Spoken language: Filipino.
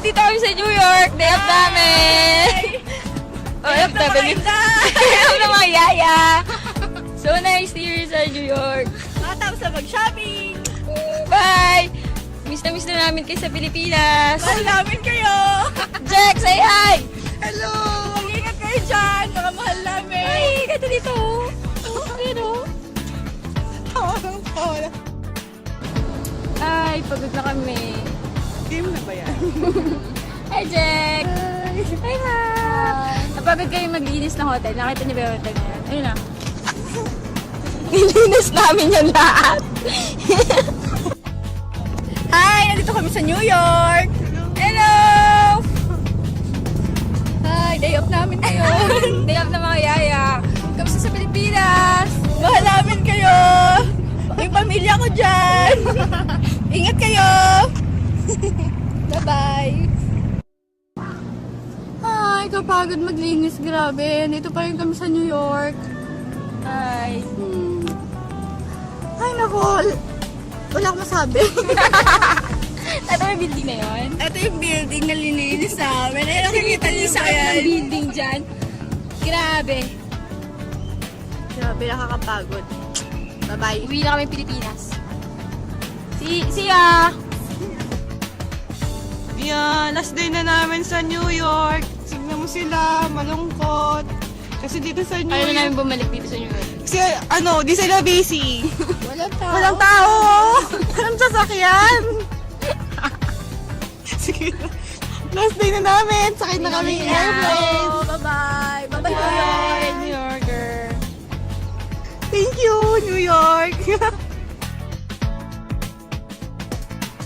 nandito kami sa New York. Day off namin. Day off namin. Day off na mga yaya. So nice here sa New York. Matapos na mag-shopping. Bye! Miss na namin kayo sa Pilipinas. Mahal namin kayo. Jack, say hi! Hello. Mag-ingat kayo dyan. Mga mahal namin. Ay, ganda dito. Ayun o. Ay, pagod na kami. Game na ba yan? Hi, Jack! Hi, ha! Napagod kayo maglinis ng hotel. Nakita niyo ba yung hotel na yan? Ayun na. Nilinis namin yung lahat. Hi! Nandito kami sa New York. Hello! Hi! Day off namin kayo. Day off na mga yaya. Kamusta sa Pilipinas? Mahal namin kayo. Yung pamilya ko dyan. Ingat kayo. Bye-bye. Ay, kapagod maglinis. Grabe. Dito pa rin kami sa New York. Ay. Ay, naku. Wala akong masabi. Ito yung building na yun? Ito yung building na lininis namin. Ay, nakikita niyo Sa ba yan? building dyan. Grabe. Grabe, nakakapagod. Bye-bye. Uwi na kami Pilipinas. See ya! Yan, last day na namin sa New York. Signan mo sila, malungkot. Kasi dito sa New Ayaw na namin York, bumalik dito sa New York. kasi di sila busy. Walang tao. Walang tao! Walang sasakyan! Sige na. Last day na namin. Sakay na kami ng airplane. Bye-bye. Bye-bye. Bye, New Yorker. Thank you, New York!